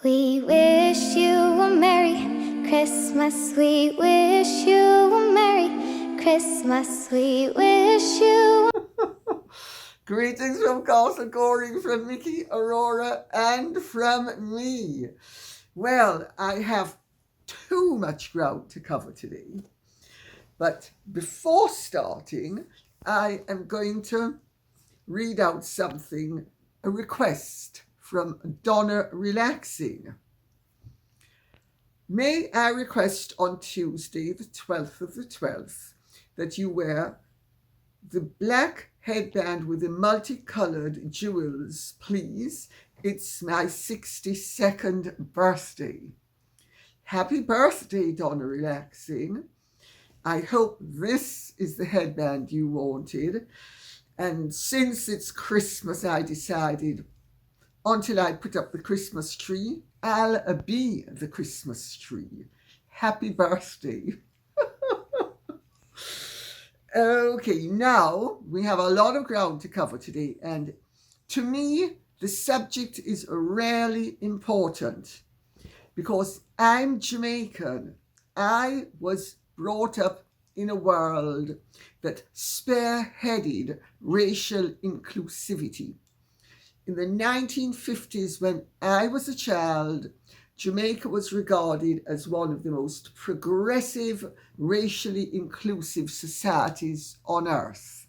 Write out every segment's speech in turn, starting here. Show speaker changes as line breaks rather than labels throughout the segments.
We wish you a Merry Christmas. We wish you a Merry Christmas. We wish you.
Greetings from Castle Goring, from Mickey, Aurora, and from me. Well, I have too much ground to cover today. But before starting, I am going to read out something, a request from Donna Relaxing. May I request on Tuesday, the 12th of the 12th, that you wear the black headband with the multicolored jewels, please. It's my 62nd birthday. Happy birthday, Donna Relaxing. I hope this is the headband you wanted. And since it's Christmas, I decided until I put up the Christmas tree, I'll be the Christmas tree. Happy birthday. Okay, now we have a lot of ground to cover today, and to me, the subject is really important because I'm Jamaican. I was brought up in a world that spearheaded racial inclusivity. In the 1950s, when I was a child, Jamaica was regarded as one of the most progressive, racially inclusive societies on earth.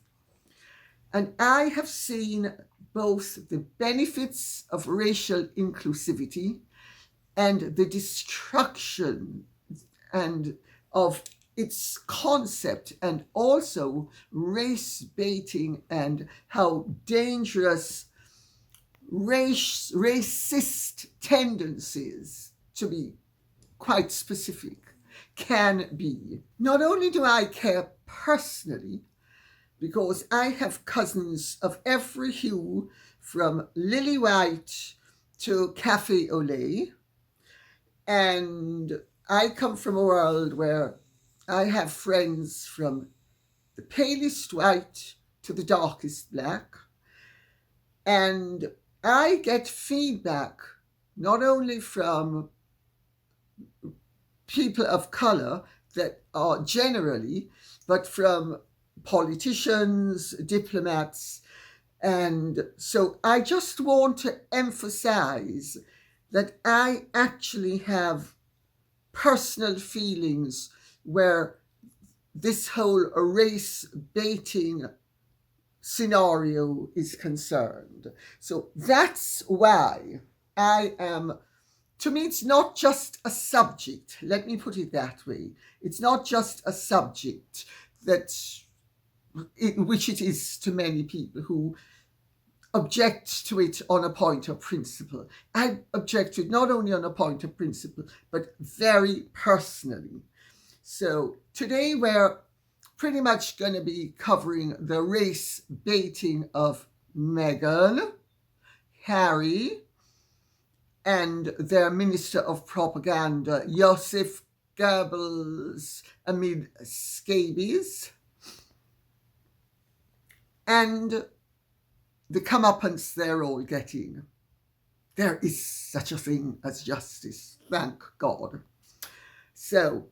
And I have seen both the benefits of racial inclusivity and the destruction and of its concept, and also race baiting and how dangerous racist tendencies, to be quite specific, can be. Not only do I care personally, because I have cousins of every hue, from lily white to cafe au lait, and I come from a world where I have friends from the palest white to the darkest black, and I get feedback not only from people of color that are generally, but from politicians, diplomats. And so I just want to emphasize that I actually have personal feelings where this whole race baiting scenario is concerned. So that's why I am, to me, it's not just a subject. Let me put it that way. It's not just a subject which it is to many people who object to it on a point of principle. I object to it not only on a point of principle, but very personally. So today we're pretty much going to be covering the race baiting of Meghan, Harry, and their Minister of Propaganda, Joseph Goebbels, amid scabies, and the comeuppance they're all getting. There is such a thing as justice, thank God. So,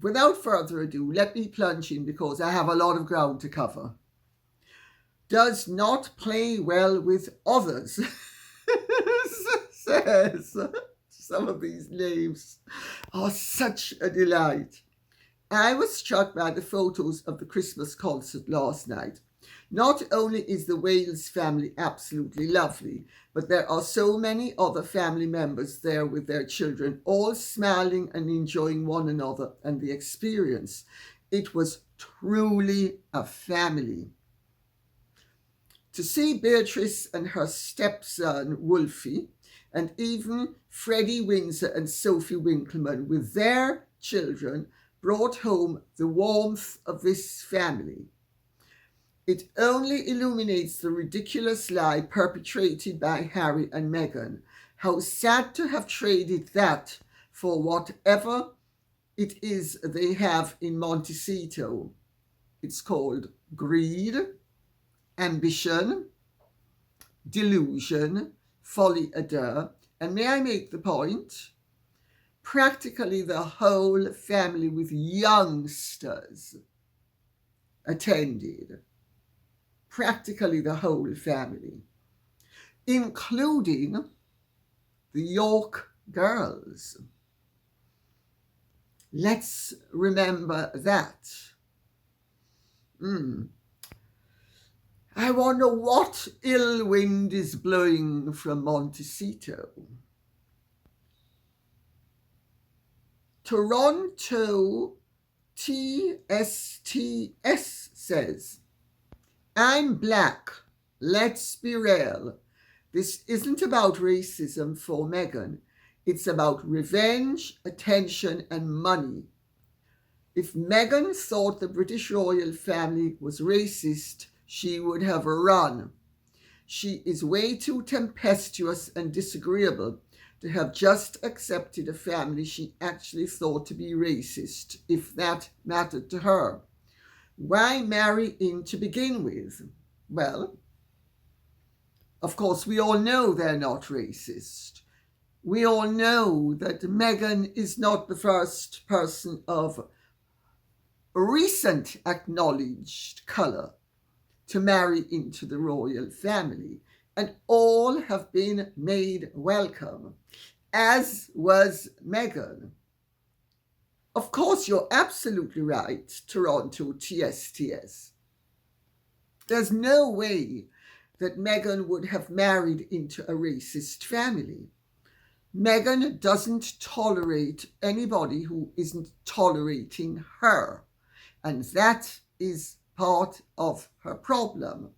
without further ado, let me plunge in because I have a lot of ground to cover. Does not play well with others, says. Some of these names are such a delight. I was struck by the photos of the Christmas concert last night. Not only is the Wales family absolutely lovely, but there are so many other family members there with their children, all smiling and enjoying one another and the experience. It was truly a family. To see Beatrice and her stepson Wolfie, and even Freddie Windsor and Sophie Winkleman with their children, brought home the warmth of this family. It only illuminates the ridiculous lie perpetrated by Harry and Meghan. How sad to have traded that for whatever it is they have in Montecito. It's called greed, ambition, delusion, folie à deux, and may I make the point? Practically the whole family with youngsters attended. Practically the whole family, including the York girls. Let's remember that. I wonder what ill wind is blowing from Montecito. Toronto TSTS says, I'm black. Let's be real. This isn't about racism for Meghan. It's about revenge, attention, and money. If Meghan thought the British royal family was racist, she would have run. She is way too tempestuous and disagreeable to have just accepted a family she actually thought to be racist, if that mattered to her. Why marry in to begin with? Well, of course, we all know they're not racist. We all know that Meghan is not the first person of recent acknowledged colour to marry into the royal family, and all have been made welcome, as was Meghan. Of course, you're absolutely right, Toronto TSTS. There's no way that Meghan would have married into a racist family. Meghan doesn't tolerate anybody who isn't tolerating her, and that is part of her problem,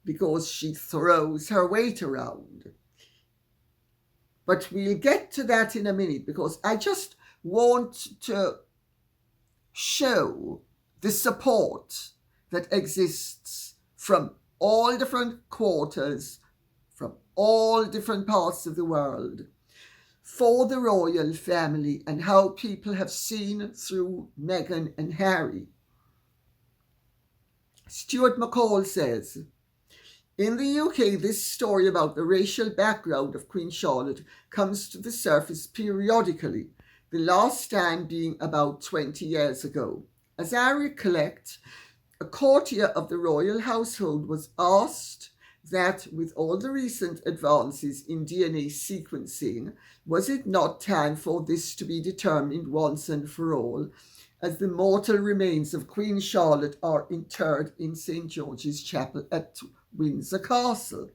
because she throws her weight around. But we'll get to that in a minute, because I just want to show the support that exists from all different quarters, from all different parts of the world, for the royal family and how people have seen through Meghan and Harry. Stuart McCall says, in the UK, this story about the racial background of Queen Charlotte comes to the surface periodically, the last time being about 20 years ago. As I recollect, a courtier of the royal household was asked that with all the recent advances in DNA sequencing, was it not time for this to be determined once and for all, as the mortal remains of Queen Charlotte are interred in St. George's Chapel at Windsor Castle?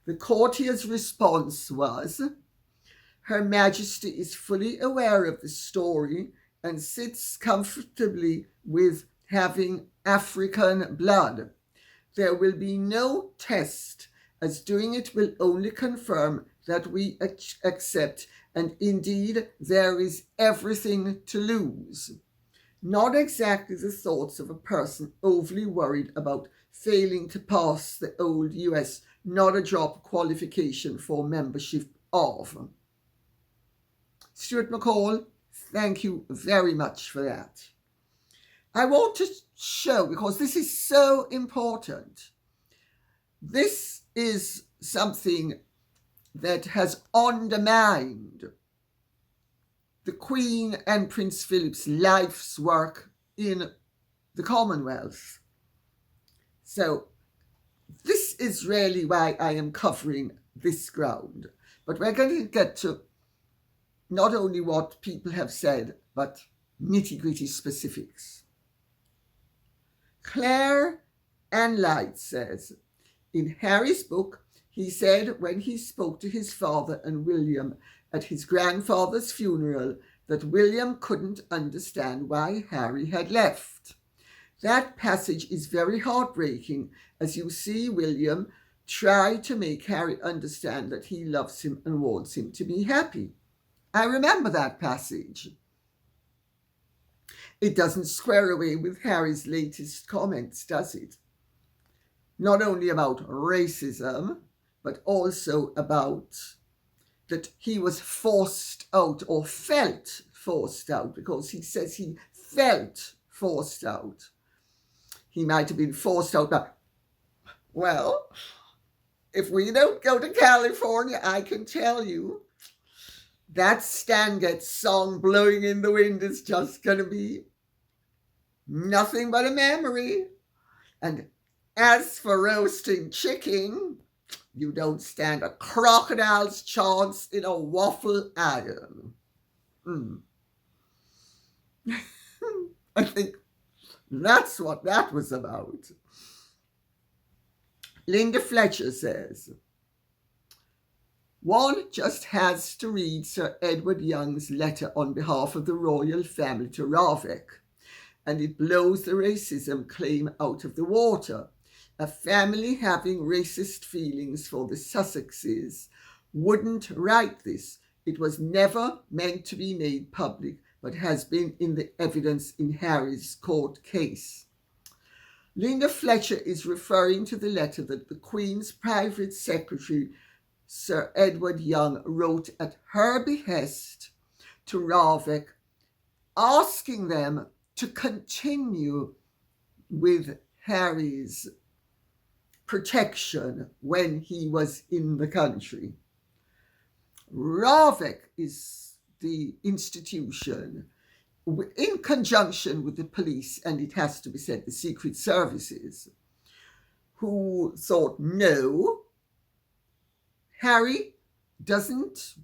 The courtier's response was, Her Majesty is fully aware of the story and sits comfortably with having African blood. There will be no test, as doing it will only confirm that we accept, and indeed there is everything to lose. Not exactly the thoughts of a person overly worried about failing to pass the old US not a drop qualification for membership of. Stuart McCall, thank you very much for that. I want to show, because this is so important, this is something that has undermined the Queen and Prince Philip's life's work in the Commonwealth. So this is really why I am covering this ground. But we're going to get to not only what people have said, but nitty-gritty specifics. Claire Ann Light says, in Harry's book, he said when he spoke to his father and William at his grandfather's funeral that William couldn't understand why Harry had left. That passage is very heartbreaking, as you see William try to make Harry understand that he loves him and wants him to be happy. I remember that passage. It doesn't square away with Harry's latest comments, does it? Not only about racism, but also about that he was forced out or felt forced out, because he says he felt forced out. He might have been forced out, but, well, if we don't go to California, I can tell you that Stan Getz song blowing in the wind is just going to be nothing but a memory. And as for roasting chicken, you don't stand a crocodile's chance in a waffle iron. I think that's what that was about. Linda Fletcher says, one just has to read Sir Edward Young's letter on behalf of the royal family to Ravek, and it blows the racism claim out of the water. A family having racist feelings for the Sussexes wouldn't write this. It was never meant to be made public, but has been in the evidence in Harry's court case. Linda Fletcher is referring to the letter that the Queen's private secretary, Sir Edward Young, wrote at her behest to Ravek, asking them to continue with Harry's protection when he was in the country. Ravek is the institution, in conjunction with the police, and it has to be said, the secret services, who thought, no, Harry doesn't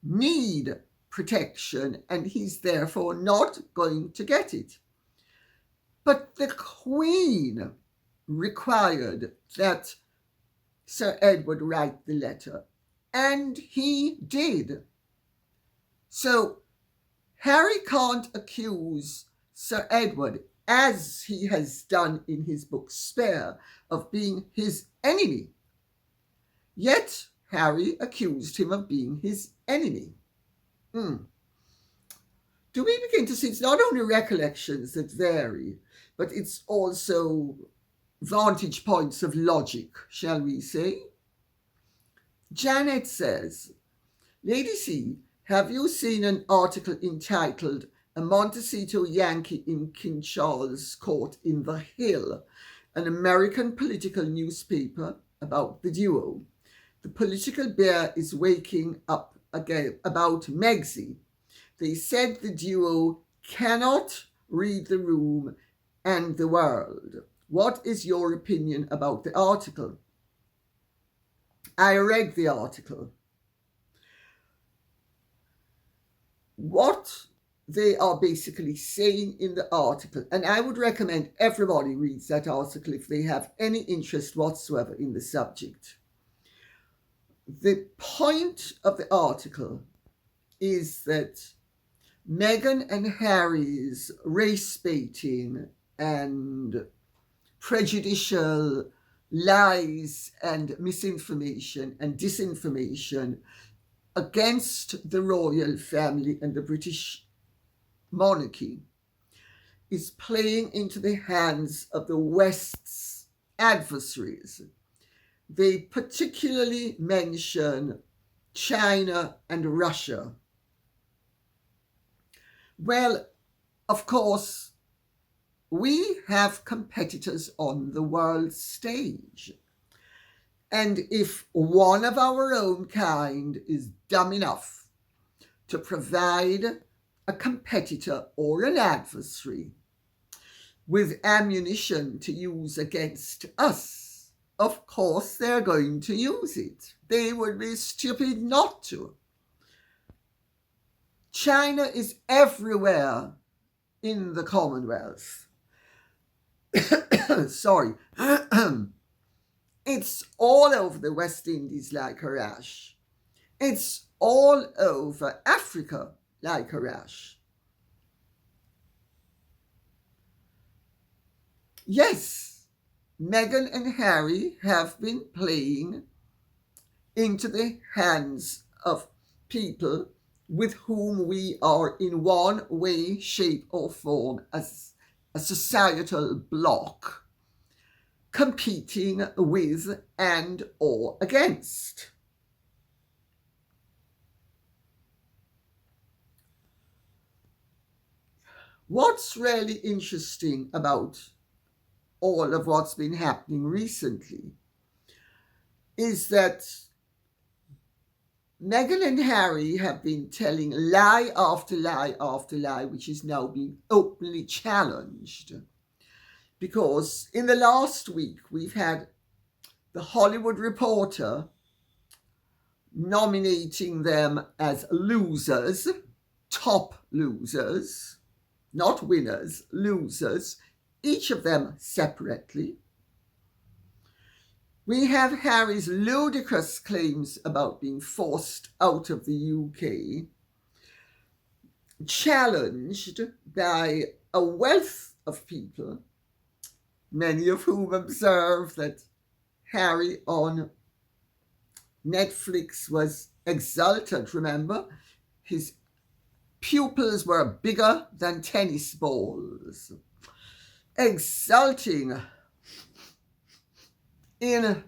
need protection and he's therefore not going to get it. But the Queen required that Sir Edward write the letter, and he did. So Harry can't accuse Sir Edward, as he has done in his book Spare, of being his enemy. Yet Harry accused him of being his enemy. Do we begin to see it's not only recollections that vary, but it's also vantage points of logic, shall we say? Janet says, Lady C, have you seen an article entitled A Montecito Yankee in King Charles' Court in the Hill, an American political newspaper about the duo? The political bear is waking up again about Megsy. They said the duo cannot read the room and the world. What is your opinion about the article? I read the article. What they are basically saying in the article, and I would recommend everybody reads that article if they have any interest whatsoever in the subject. The point of the article is that Meghan and Harry's race baiting and prejudicial lies and misinformation and disinformation against the royal family and the British monarchy is playing into the hands of the West's adversaries. They particularly mention China and Russia. Well, of course, we have competitors on the world stage. And if one of our own kind is dumb enough to provide a competitor or an adversary with ammunition to use against us, of course they're going to use it. They would be stupid not to. China is everywhere in the Commonwealth. Sorry. It's all over the West Indies like a rash. It's all over Africa like a rash. Yes, Meghan and Harry have been playing into the hands of people with whom we are in one way, shape or form as a societal bloc competing with and or against. What's really interesting about all of what's been happening recently is that Meghan and Harry have been telling lie after lie after lie, which is now being openly challenged. Because in the last week, we've had the Hollywood Reporter nominating them as losers, top losers, not winners, losers, each of them separately. We have Harry's ludicrous claims about being forced out of the UK, challenged by a wealth of people, many of whom observe that Harry on Netflix was exultant. Remember, his pupils were bigger than tennis balls, exulting in,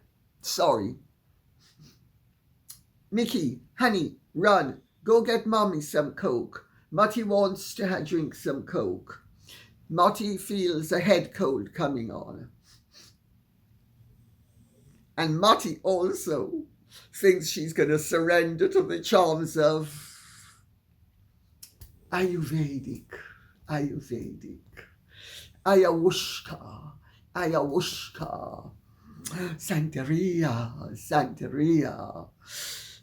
Mickey, honey, run, go get mommy some Coke. Mutty wants to drink some Coke. Mutty feels a head cold coming on. And Mutty also thinks she's going to surrender to the charms of Ayurvedic, Ayahuasca, Santeria,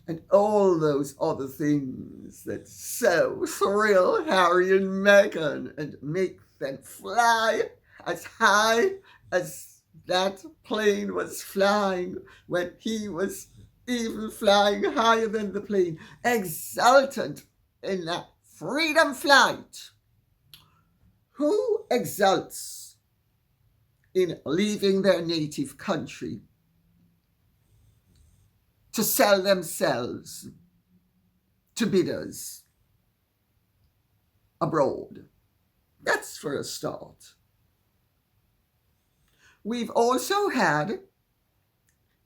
and all those other things that so thrill Harry and Meghan and make them fly as high as that plane was flying when he was even flying higher than the plane, exultant in that freedom flight. Who exults in leaving their native country to sell themselves to bidders abroad? That's for a start. We've also had,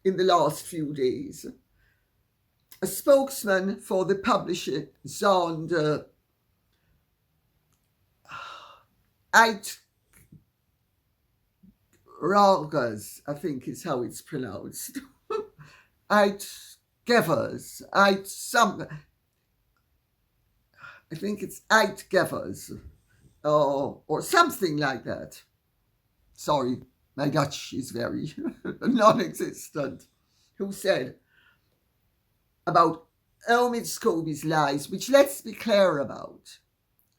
in the last few days, a spokesman for the publisher, Zond Ragas, I think is how it's pronounced. Gevers, I think it's Gevers, or something like that. Sorry, my Dutch is very non-existent. Who said about Omid Scobie's lies, which let's be clear about,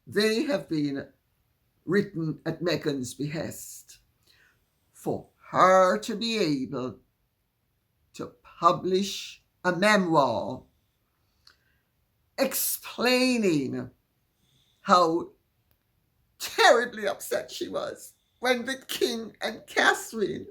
they have been written at Meghan's behest for her to be able to publish a memoir explaining how terribly upset she was when the King and Catherine,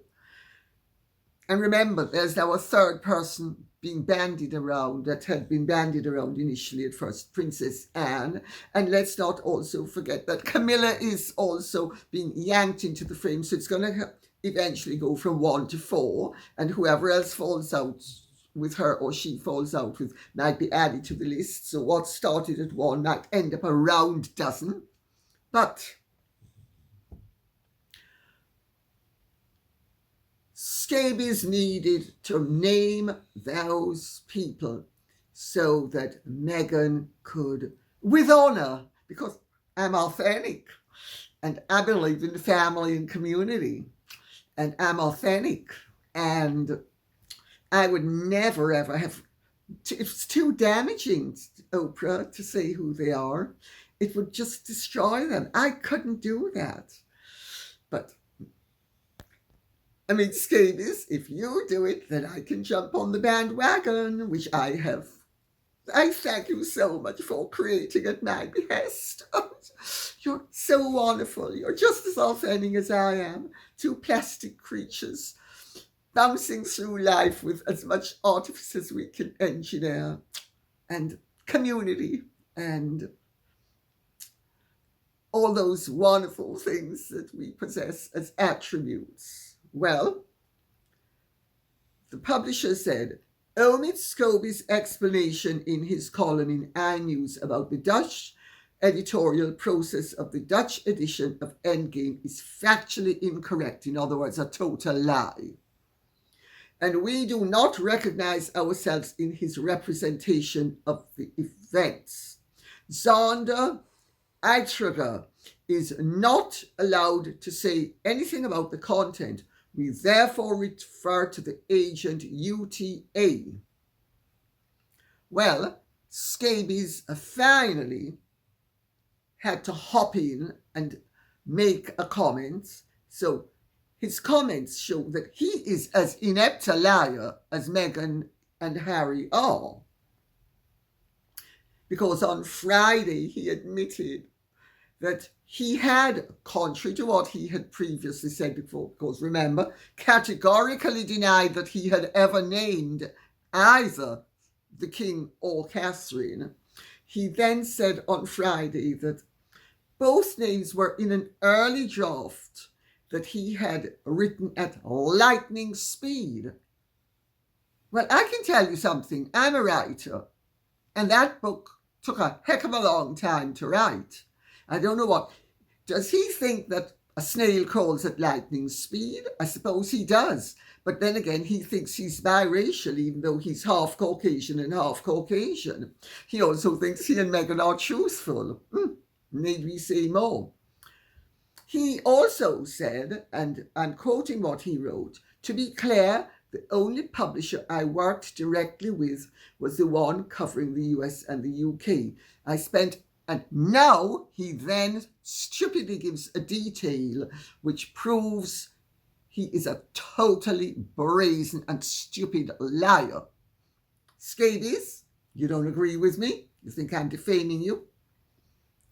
and remember, there's now a third person being bandied around that had been bandied around initially at first, Princess Anne. And let's not also forget that Camilla is also being yanked into the frame. So it's going to eventually go from 1 to 4. And whoever else falls out with her or she falls out with might be added to the list. So what started at 1 might end up a round dozen. But scabies needed to name those people so that Meghan could, with honour, because I'm authentic and I believe in family and community and I'm authentic and I would never ever have, it's too damaging, Oprah, to say who they are. It would just destroy them. I couldn't do that. But I mean, scabies, if you do it, then I can jump on the bandwagon, which I have. I thank you so much for creating at my behest. You're so wonderful. You're just as authentic as I am. Two plastic creatures bouncing through life with as much artifice as we can engineer, and community, and all those wonderful things that we possess as attributes. Well, the publisher said, Omid Scobie's explanation in his column in iNews about the Dutch editorial process of the Dutch edition of Endgame is factually incorrect. In other words, a total lie. and we do not recognize ourselves in his representation of the events. Zonda Eitreger is not allowed to say anything about the content. We therefore refer to the agent UTA. Well, Scabies finally had to hop in and make a comment. So his comments show that he is as inept a liar as Meghan and Harry are. Because on Friday he admitted that he had, contrary to what he had previously said before, because remember, categorically denied that he had ever named either the King or Catherine. He then said on Friday that both names were in an early draft that he had written at lightning speed. Well, I can tell you something. I'm a writer, and that book took a heck of a long time to write. I don't know what. Does he think that a snail crawls at lightning speed? I suppose he does. But then again, he thinks he's biracial, even though he's half Caucasian and half Caucasian. He also thinks he and Meghan are truthful. Need we say more? He also said, and I'm quoting what he wrote, "To be clear, the only publisher I worked directly with was the one covering the US and the UK. I spent..." And now he then stupidly gives a detail which proves he is a totally brazen and stupid liar. Scabies, you don't agree with me? You think I'm defaming you?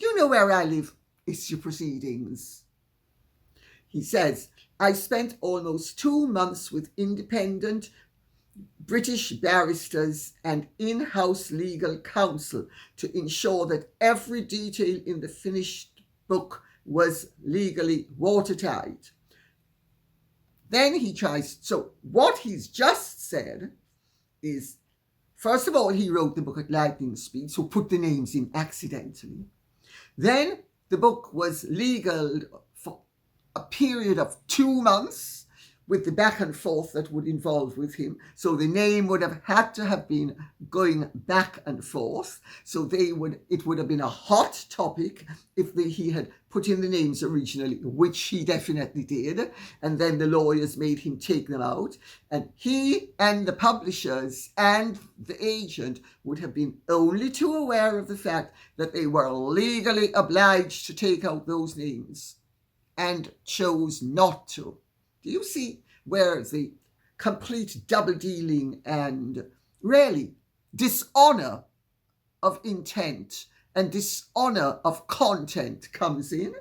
You know where I live. Issue proceedings. He says, "I spent almost 2 months with independent British barristers and in-house legal counsel to ensure that every detail in the finished book was legally watertight." Then he tries, so what he's just said is, first of all, he wrote the book at lightning speed, so put the names in accidentally. Then the book was legal for a period of 2 months, with the back and forth that would involve with him. So the name would have had to have been going back and forth. So it would have been a hot topic if he had put in the names originally, which he definitely did. And then the lawyers made him take them out. And he and the publishers and the agent would have been only too aware of the fact that they were legally obliged to take out those names and chose not to. Do you see where the complete double dealing and really dishonor of intent and dishonor of content comes in?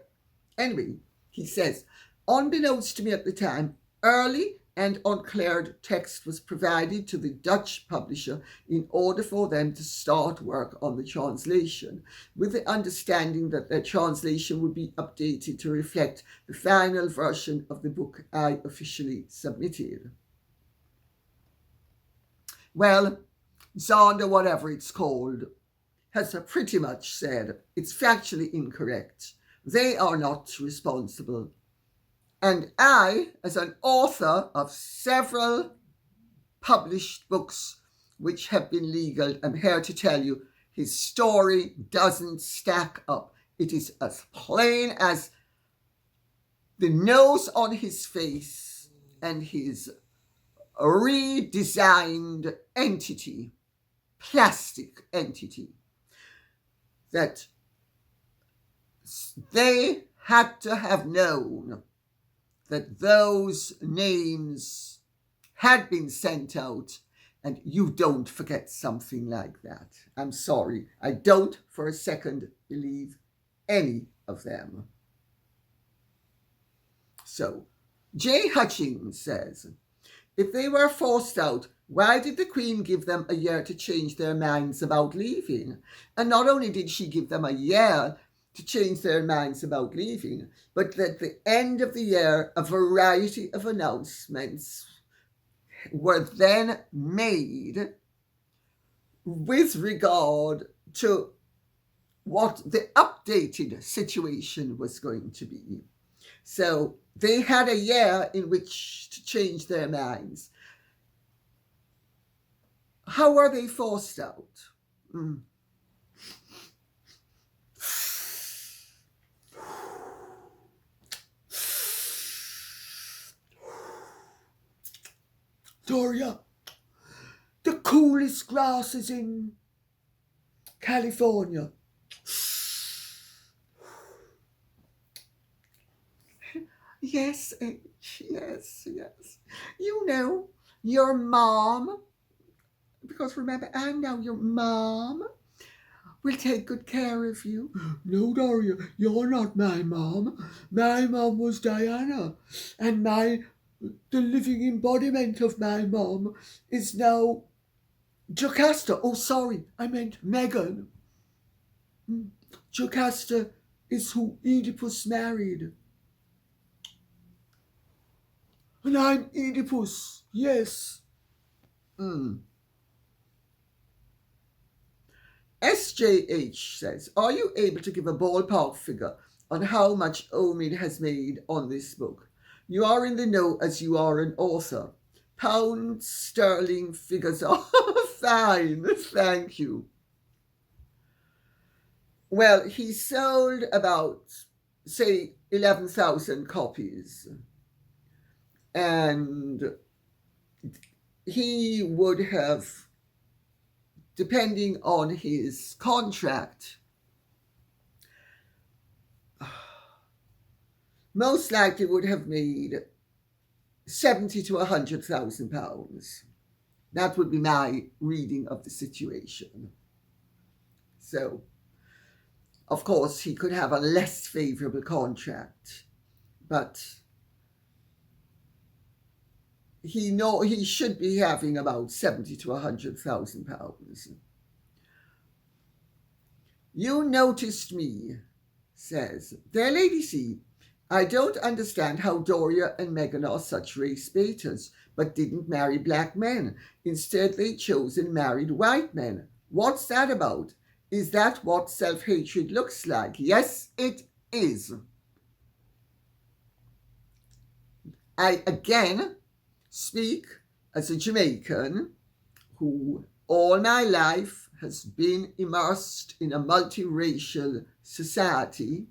Anyway, he says, "Unbeknownst to me at the time, early and uncleared text was provided to the Dutch publisher in order for them to start work on the translation, with the understanding that their translation would be updated to reflect the final version of the book I officially submitted." Well, Zonda, whatever it's called, has pretty much said it's factually incorrect. They are not responsible. And I, as an author of several published books which have been legal, am here to tell you his story doesn't stack up. It is as plain as the nose on his face and his redesigned entity, plastic entity, that they had to have known that those names had been sent out, and you don't forget something like that. I'm sorry, I don't for a second believe any of them. So, J. Hutchings says, "If they were forced out, why did the Queen give them a year to change their minds about leaving? And not only did she give them a year to change their minds about leaving, but at the end of the year, a variety of announcements were then made with regard to what the updated situation was going to be. So they had a year in which to change their minds. how are they forced out? Mm. Doria, the coolest grass is in California. Yes, H, yes. You know, your mom, because remember, I'm now your mom, will take good care of you. No, Doria, you're not my mom. My mom was Diana, and the living embodiment of my mom is now Jocasta. Oh, sorry, I meant Meghan. Jocasta is who Oedipus married. And I'm Oedipus, yes. SJH says, are you able to give a ballpark figure on how much Omid has made on this book? You are in the know as you are an author. Pound sterling figures are fine, thank you. Well, he sold about, say, 11,000 copies. And he would have, depending on his contract, most likely would have made 70 to 100,000 pounds. That would be my reading of the situation. So, of course, he could have a less favourable contract, but he should be having about 70 to 100,000 pounds. You noticed me, says, dear Lady C, I don't understand how Doria and Meghan are such race baiters, but didn't marry black men. Instead, they chose and married white men. What's that about? Is that what self-hatred looks like? Yes, it is. I, again, speak as a Jamaican who all my life has been immersed in a multiracial society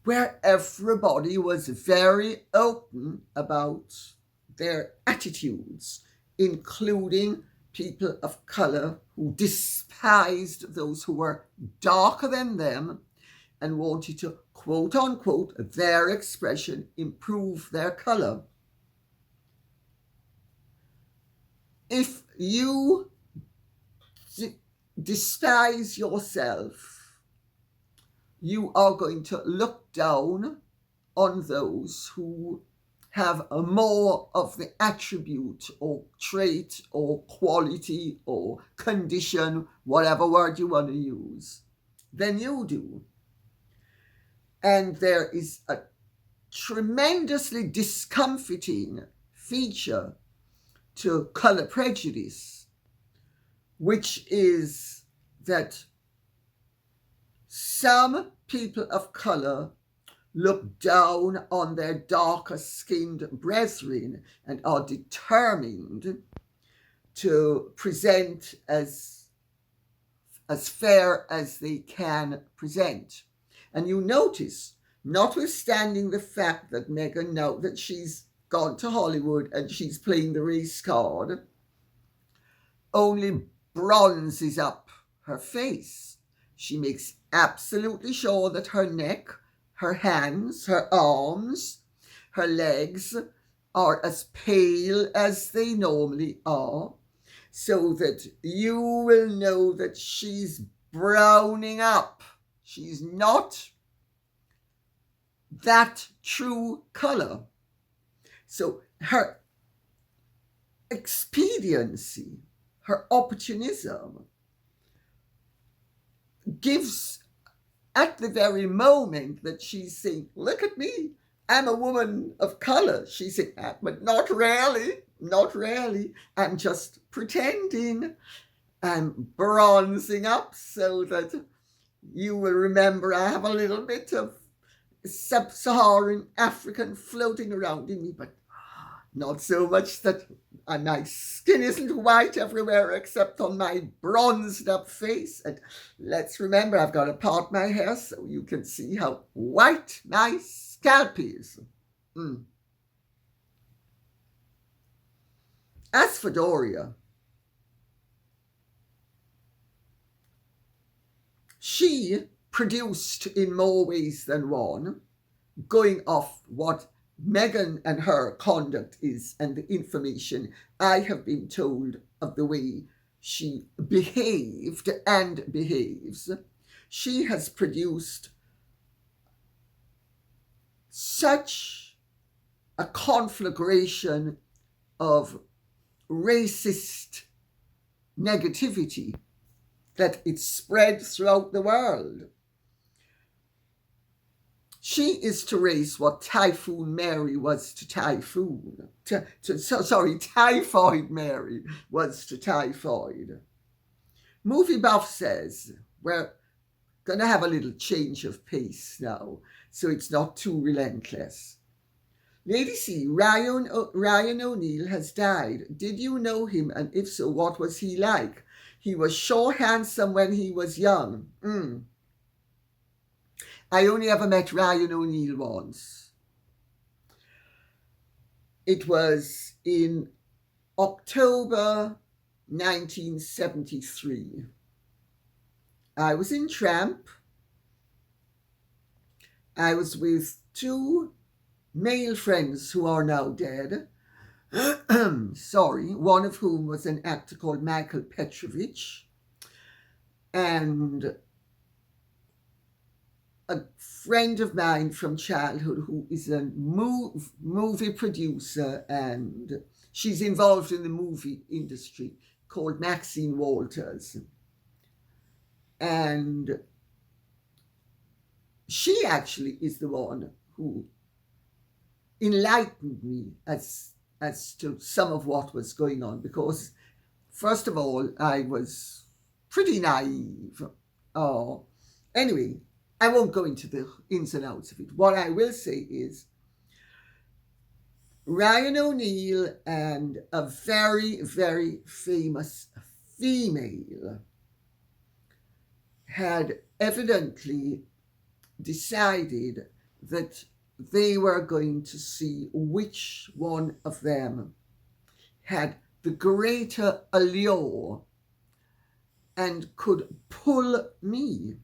where everybody was very open about their attitudes, including people of colour who despised those who were darker than them and wanted to, quote unquote, their expression, improve their colour. If you despise yourself, you are going to look down on those who have a more of the attribute or trait or quality or condition, whatever word you want to use, than you do. And there is a tremendously discomforting feature to colour prejudice, which is that some people of colour look down on their darker skinned brethren and are determined to present as fair as they can present. And you notice, notwithstanding the fact that Meghan, now that she's gone to Hollywood and she's playing the race card, only bronzes up her face. She makes absolutely sure that her neck, her hands, her arms, her legs are as pale as they normally are, so that you will know that she's browning up. She's not that true colour. So her expediency, her opportunism, gives, at the very moment that she's saying, look at me, I'm a woman of colour, she's saying, but not really, I'm just pretending, I'm bronzing up so that you will remember I have a little bit of sub-Saharan African floating around in me, but not so much that and my skin isn't white everywhere except on my bronzed up face. And let's remember, I've got to part my hair so you can see how white my scalp is. As for Doria, she produced in more ways than one, going off what Meghan and her conduct is and the information I have been told of the way she behaved and behaves. She has produced such a conflagration of racist negativity that it spread throughout the world. She is to race what Typhoon Mary was to Typhoon. Typhoid Mary was to typhoid. Movie Buff says we're going to have a little change of pace now, so it's not too relentless. Lady C, Ryan O'Neill has died. Did you know him, and if so, what was he like? He was sure handsome when he was young. I only ever met Ryan O'Neill once. It was in October 1973. I was in Tramp. I was with two male friends who are now dead. One of whom was an actor called Michael Petrovich, and a friend of mine from childhood who is a movie producer, and she's involved in the movie industry, called Maxine Walters. And she actually is the one who enlightened me as to some of what was going on, because first of all, I was pretty naive. Anyway, I won't go into the ins and outs of it. What I will say is Ryan O'Neill and a very, very famous female had evidently decided that they were going to see which one of them had the greater allure and could pull me.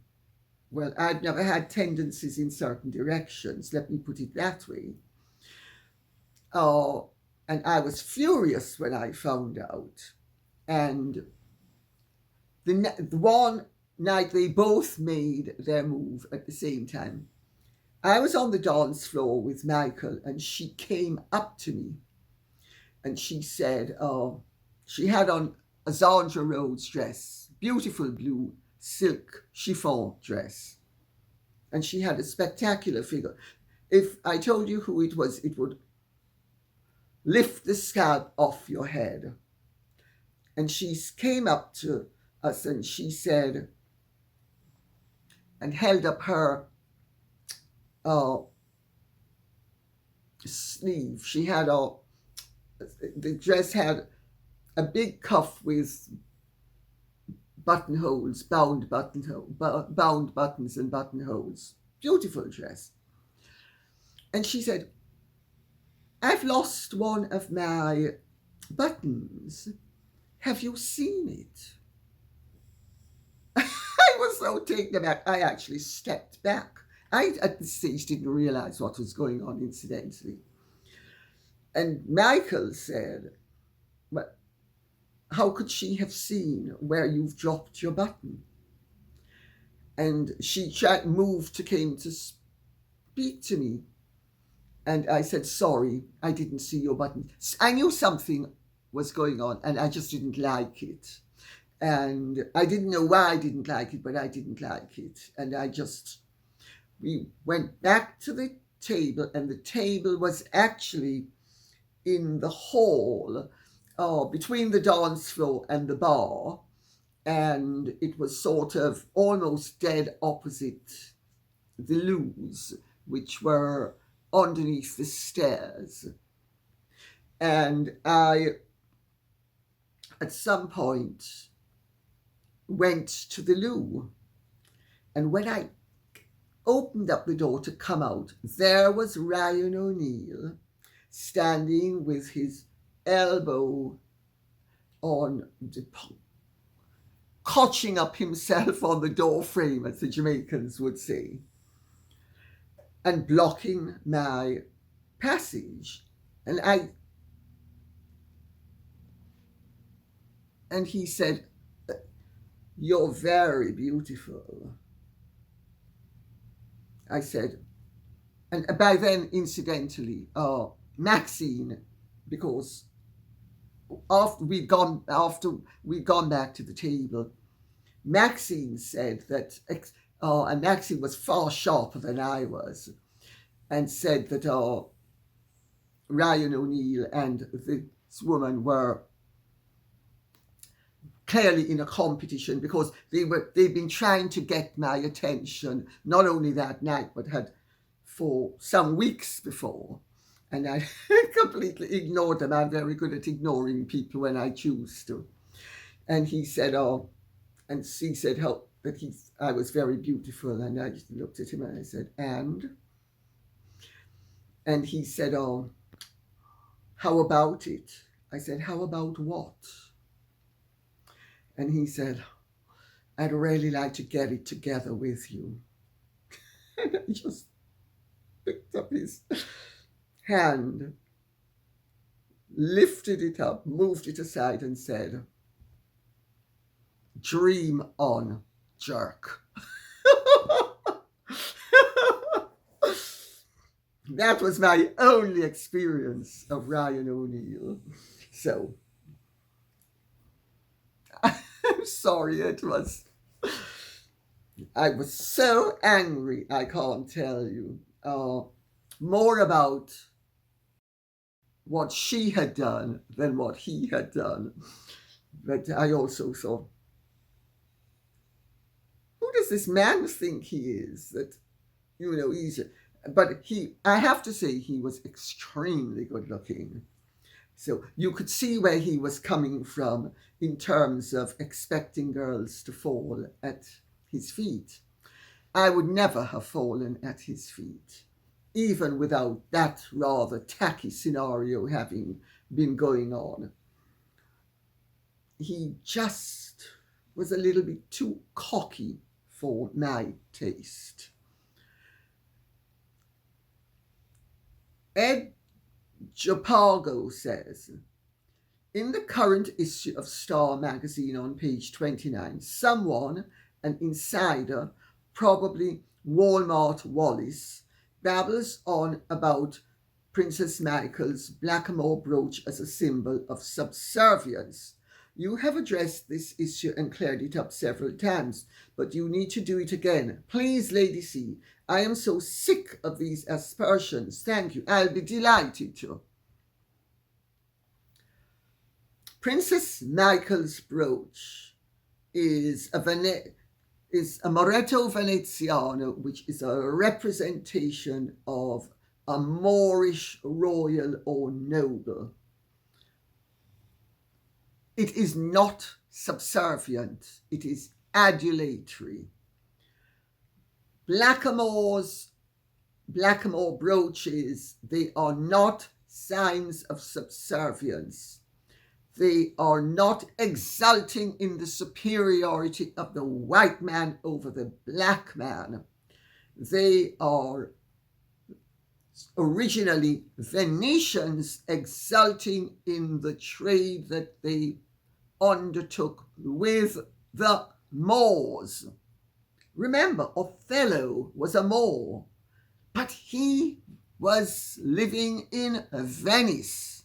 Well, I've never had tendencies in certain directions, let me put it that way. And I was furious when I found out. And the one night they both made their move at the same time, I was on the dance floor with Michael, and she came up to me and she said, she had on a Zandra Rhodes dress, beautiful blue silk chiffon dress. And she had a spectacular figure. If I told you who it was, it would lift the scalp off your head. And she came up to us and she said, and held up her sleeve. She had the dress had a big cuff with buttonholes, bound buttons and buttonholes. Beautiful dress. And she said, I've lost one of my buttons. Have you seen it? I was so taken aback, I actually stepped back. I, at this stage, didn't realize what was going on, incidentally. And Michael said, but how could she have seen where you've dropped your button? And she moved to came to speak to me. And I said, sorry, I didn't see your button. I knew something was going on and I just didn't like it. And I didn't know why I didn't like it, but I didn't like it. And we went back to the table, and the table was actually in the hall, between the dance floor and the bar. And it was sort of almost dead opposite the loos, which were underneath the stairs. And I at some point went to the loo. And when I opened up the door to come out, there was Ryan O'Neill standing with his elbow on the cotching up himself on the door frame, as the Jamaicans would say, and blocking my passage. And he said, "You're very beautiful." I said, and by then, incidentally, Maxine, because after we'd gone back to the table, Maxine said that, and Maxine was far sharper than I was, and said that Ryan O'Neill and this woman were clearly in a competition, because they'd been trying to get my attention, not only that night, but had for some weeks before. And I completely ignored them. I'm very good at ignoring people when I choose to. And he said, and she said that I was very beautiful. And I just looked at him and I said, and he said, how about it? I said, how about what? And he said, I'd really like to get it together with you. And I just picked up his hand, lifted it up, moved it aside, and said, "Dream on, jerk." That was my only experience of Ryan O'Neill. So, I'm sorry, I was so angry, I can't tell you. More about what she had done than what he had done. But I also thought, who does this man think he is? That, but I have to say, he was extremely good looking. So you could see where he was coming from in terms of expecting girls to fall at his feet. I would never have fallen at his feet, even without that rather tacky scenario having been going on. He just was a little bit too cocky for my taste. Ed Japago says, in the current issue of Star magazine on page 29, someone, an insider, probably Walmart Wallace, babbles on about Princess Michael's blackamoor brooch as a symbol of subservience. You have addressed this issue and cleared it up several times, but you need to do it again. Please, Lady C, I am so sick of these aspersions. Thank you. I'll be delighted to. Princess Michael's brooch is a Moretto Veneziano, which is a representation of a Moorish royal or noble. It is not subservient, it is adulatory. Blackamoor brooches, they are not signs of subservience. They are not exulting in the superiority of the white man over the black man. They are originally Venetians exulting in the trade that they undertook with the Moors. Remember, Othello was a Moor, but he was living in Venice.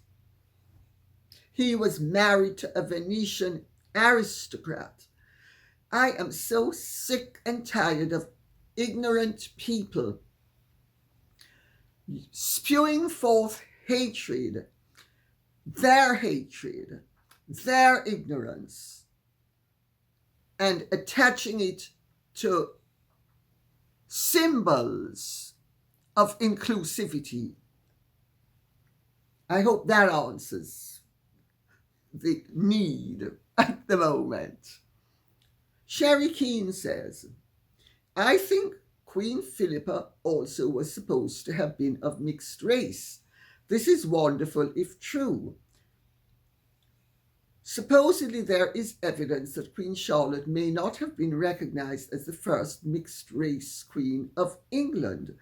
He was married to a Venetian aristocrat. I am so sick and tired of ignorant people spewing forth hatred, their ignorance, and attaching it to symbols of inclusivity. I hope that answers the need at the moment. Sherry Keane says, I think Queen Philippa also was supposed to have been of mixed race. This is wonderful if true. Supposedly there is evidence that Queen Charlotte may not have been recognised as the first mixed-race Queen of England.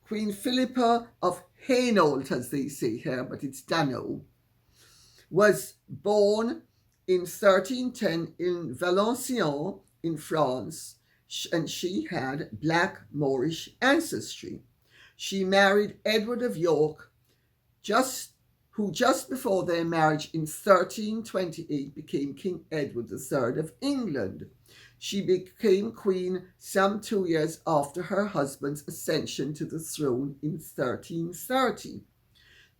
Queen Philippa of Hainault, as they say here, but it's Dano, was born in 1310 in Valenciennes in France, and she had black Moorish ancestry. She married Edward of York, who just before their marriage in 1328 became King Edward III of England. She became queen some 2 years after her husband's ascension to the throne in 1330.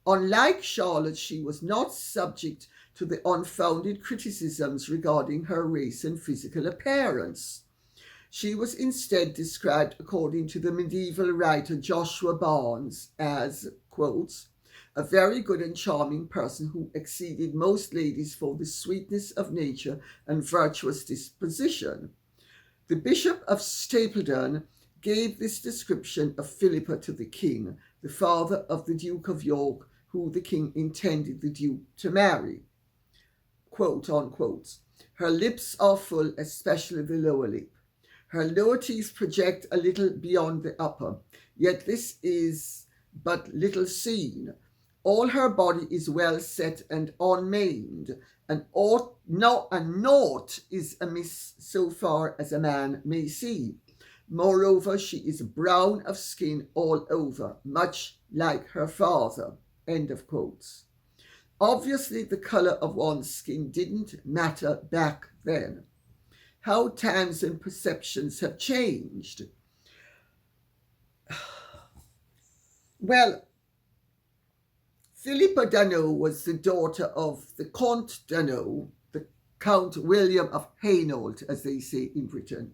Unlike Charlotte, she was not subject to the unfounded criticisms regarding her race and physical appearance. She was instead described, according to the medieval writer Joshua Barnes, as, quotes, a very good and charming person who exceeded most ladies for the sweetness of nature and virtuous disposition. The Bishop of Stapledon gave this description of Philippa to the king, the father of the Duke of York, who the king intended the Duke to marry. Quote, unquote, her lips are full, especially the lower lip. Her lower teeth project a little beyond the upper, yet this is but little seen. All her body is well set and unmaimed, and naught is amiss so far as a man may see. Moreover, she is brown of skin all over, much like her father. End of quotes. Obviously, the colour of one's skin didn't matter back then. How times and perceptions have changed. Well, Philippa Dano was the daughter of the Comte Dano, the Count William of Hainault, as they say in Britain,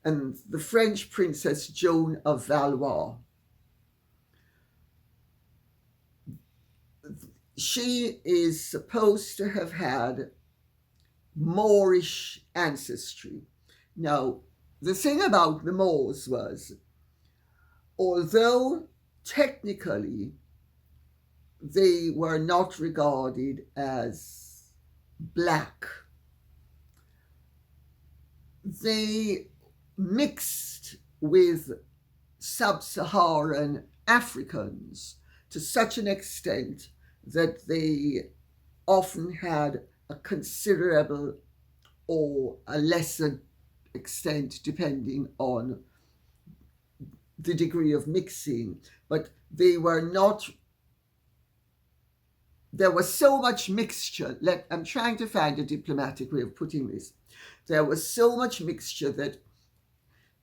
and the French Princess Joan of Valois. She is supposed to have had Moorish ancestry. Now, the thing about the Moors was, although technically they were not regarded as black, they mixed with sub-Saharan Africans to such an extent that they often had a considerable or a lesser extent, depending on the degree of mixing, but they were not. There was so much mixture. I'm trying to find a diplomatic way of putting this. There was so much mixture that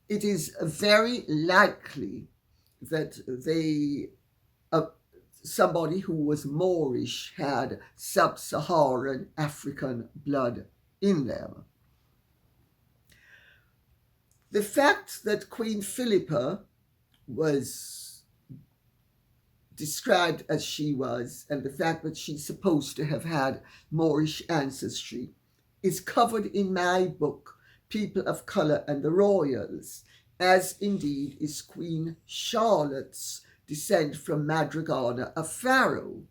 it is very likely that somebody who was Moorish had sub-Saharan African blood in them. The fact that Queen Philippa was described as she was, and the fact that she's supposed to have had Moorish ancestry, is covered in my book, People of Colour and the Royals, as indeed is Queen Charlotte's descent from Madragana of Pharaoh.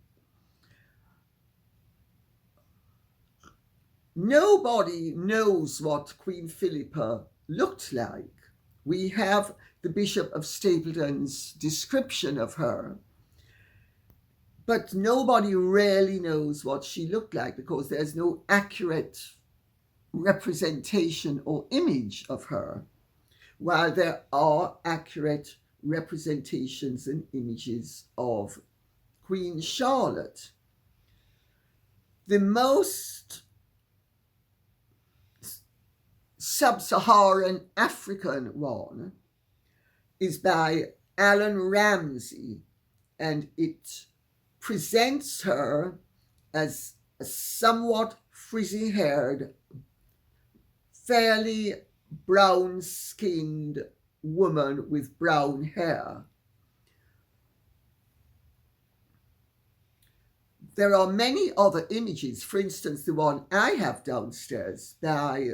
Nobody knows what Queen Philippa looked like. We have the Bishop of Stapledon's description of her, but nobody really knows what she looked like because there's no accurate representation or image of her, while there are accurate representations and images of Queen Charlotte. The most sub-Saharan African one is by Alan Ramsey, and it presents her as a somewhat frizzy-haired, fairly brown-skinned woman with brown hair. there are many other images. For instance, the one I have downstairs by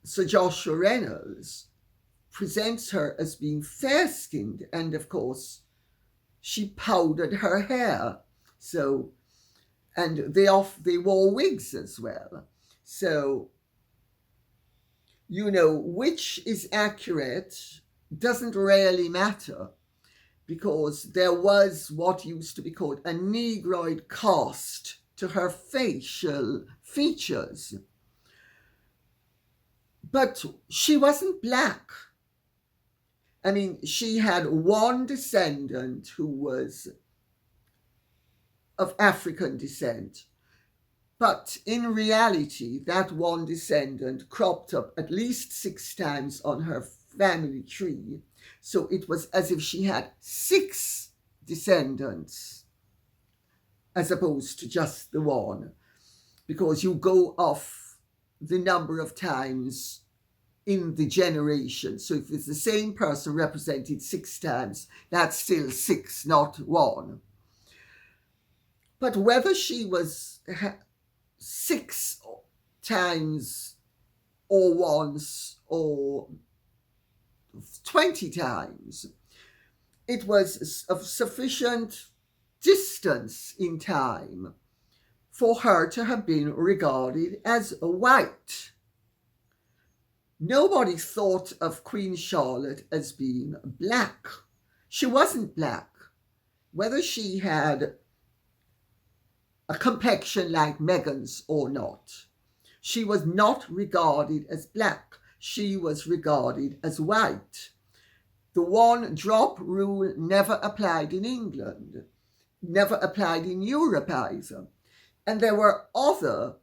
Sir Joshua Reynolds presents her as being fair-skinned, and of course she powdered her hair, so, and they wore wigs as well. So, which is accurate doesn't really matter, because there was what used to be called a negroid cast to her facial features. But she wasn't black. I mean, she had one descendant who was of African descent. But in reality, that one descendant cropped up at least 6 times on her family tree. So it was as if she had 6 descendants as opposed to just the one, because you go off the number of times in the generation. So if it's the same person represented 6 times, that's still 6, not 1. But whether she was 6 times or once or 20 times, it was of sufficient distance in time for her to have been regarded as white. Nobody thought of Queen Charlotte as being black. She wasn't black. Whether she had a complexion like Meghan's or not, she was not regarded as black. She was regarded as white. The one drop rule never applied in England, never applied in Europe either. And there were other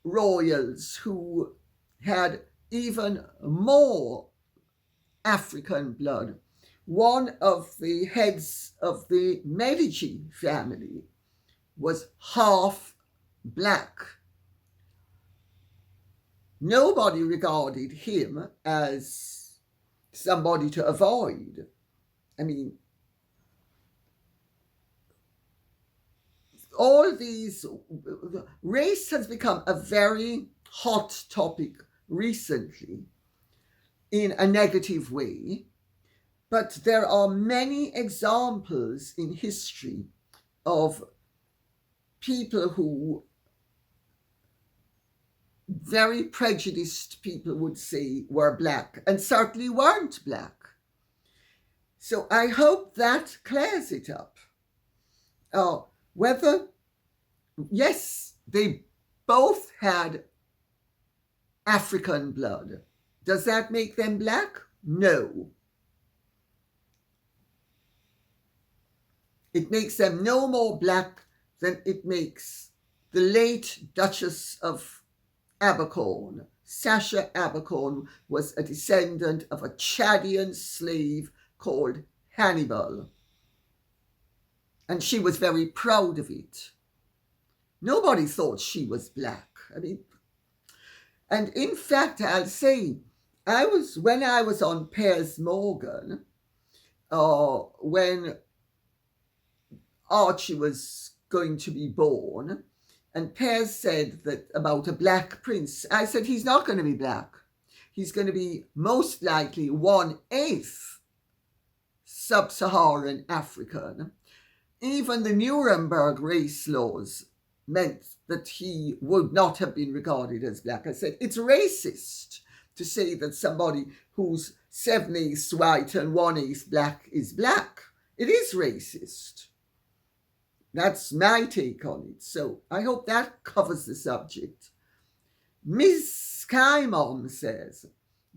royals who had even more African blood. One of the heads of the Medici family was half black. Nobody regarded him as somebody to avoid. I mean, all these, race has become a very hot topic recently in a negative way, but there are many examples in history of people who very prejudiced people would say were black and certainly weren't black. So I hope that clears it up. Whether, yes, they both had African blood. Does that make them black? No. It makes them no more black than it makes the late Duchess of Abercorn. Sasha Abercorn was a descendant of a Chadian slave called Hannibal. And she was very proud of it. Nobody thought she was black. I mean, and in fact, I'll say, when I was on Piers Morgan, when Archie was going to be born, and Piers said that about a black prince, I said, he's not going to be black. He's going to be most likely 1/8 sub-Saharan African. Even the Nuremberg race laws meant that he would not have been regarded as black. I said, it's racist to say that somebody who's 7/8 white and 1/8 black is black. It is racist. That's my take on it. So I hope that covers the subject. Ms. Skymom says,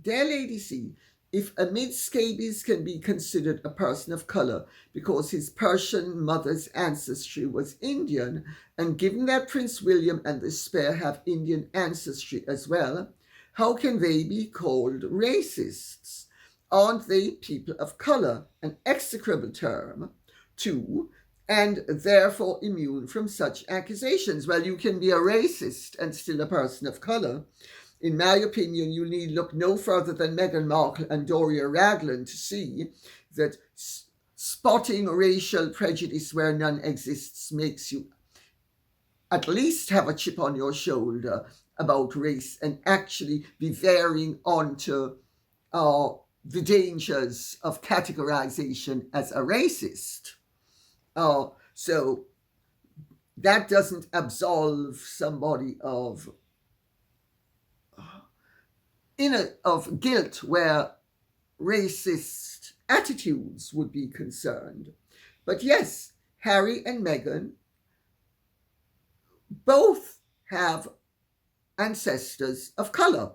Dear Lady C, if a mid-scabies can be considered a person of colour because his Persian mother's ancestry was Indian, and given that Prince William and the Spare have Indian ancestry as well, how can they be called racists? Aren't they people of colour, an execrable term, too, and therefore immune from such accusations? Well, you can be a racist and still a person of colour. In my opinion, you need look no further than Meghan Markle and Doria Ragland to see that spotting racial prejudice where none exists makes you at least have a chip on your shoulder about race and actually be veering onto the dangers of categorization as a racist. So that doesn't absolve somebody of guilt where racist attitudes would be concerned. But yes, Harry and Meghan both have ancestors of color.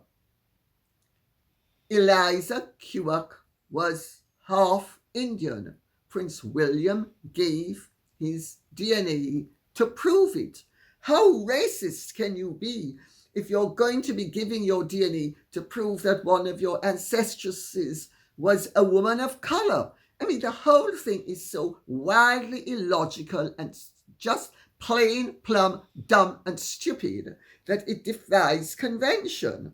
Eliza Kewark was half Indian. Prince William gave his DNA to prove it. How racist can you be if you're going to be giving your DNA to prove that one of your ancestresses was a woman of color? I mean, the whole thing is so wildly illogical and just plain, plumb, dumb and stupid that it defies convention.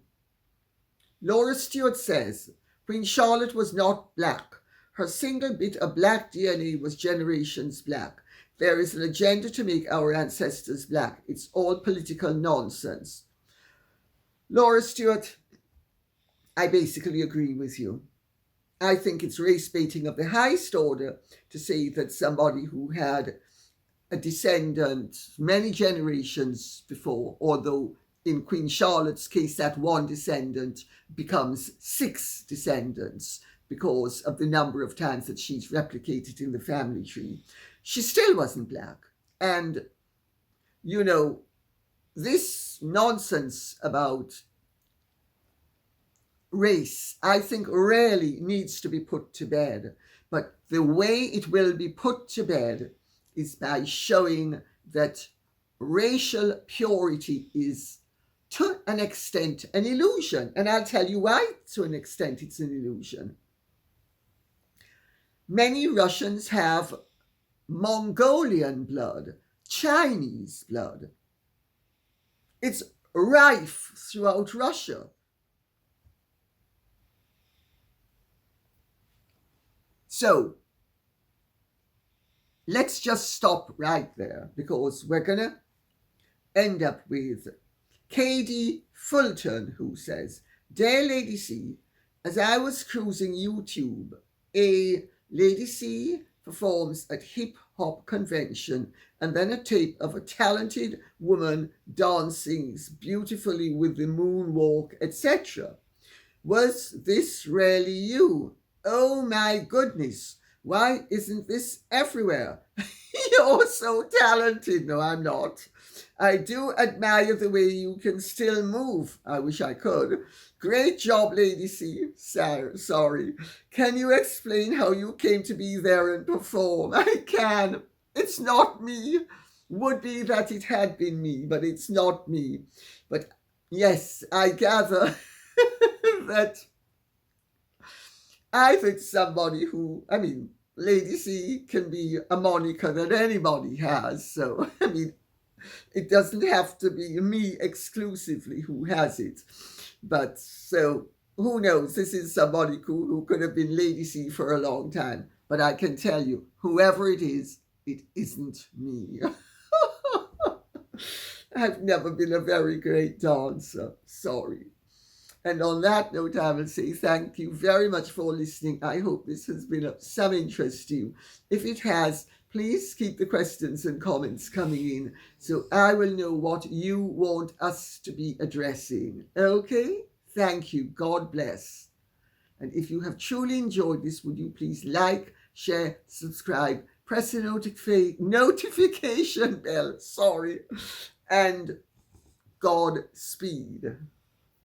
Laura Stewart says, Queen Charlotte was not black. Her single bit of black DNA was generations black. There is an agenda to make our ancestors black. It's all political nonsense. Laura Stewart, I basically agree with you. I think it's race baiting of the highest order to say that somebody who had a descendant many generations before, although in Queen Charlotte's case that one descendant becomes 6 descendants because of the number of times that she's replicated in the family tree, she still wasn't black. And, you know, this nonsense about race, I think, really needs to be put to bed. But the way it will be put to bed is by showing that racial purity is, to an extent, an illusion. And I'll tell you why, to an extent, it's an illusion. Many Russians have Mongolian blood, Chinese blood. It's rife throughout Russia. So, let's just stop right there, because we're going to end up with Katie Fulton, who says, Dear Lady C, as I was cruising YouTube, a Lady C performs at hip-hop convention and then a tape of a talented woman dancing beautifully with the moonwalk, etc. Was this really you? Oh my goodness, why isn't this everywhere? You're so talented. No, I'm not. I do admire the way you can still move. I wish I could. Great job, Lady C. Sorry. Can you explain how you came to be there and perform? I can. It's not me. Would be that it had been me, but it's not me. But yes, I gather that I think somebody who, I mean, Lady C can be a moniker that anybody has. So, I mean, it doesn't have to be me exclusively who has it. But so, who knows? This is somebody who could have been Lady C for a long time. But I can tell you, whoever it isn't me. I've never been a very great dancer. Sorry. And on that note, I will say thank you very much for listening. I hope this has been of some interest to you. If it has, please keep the questions and comments coming in so I will know what you want us to be addressing. Okay? Thank you. God bless. And if you have truly enjoyed this, would you please like, share, subscribe, press the notification bell, and Godspeed.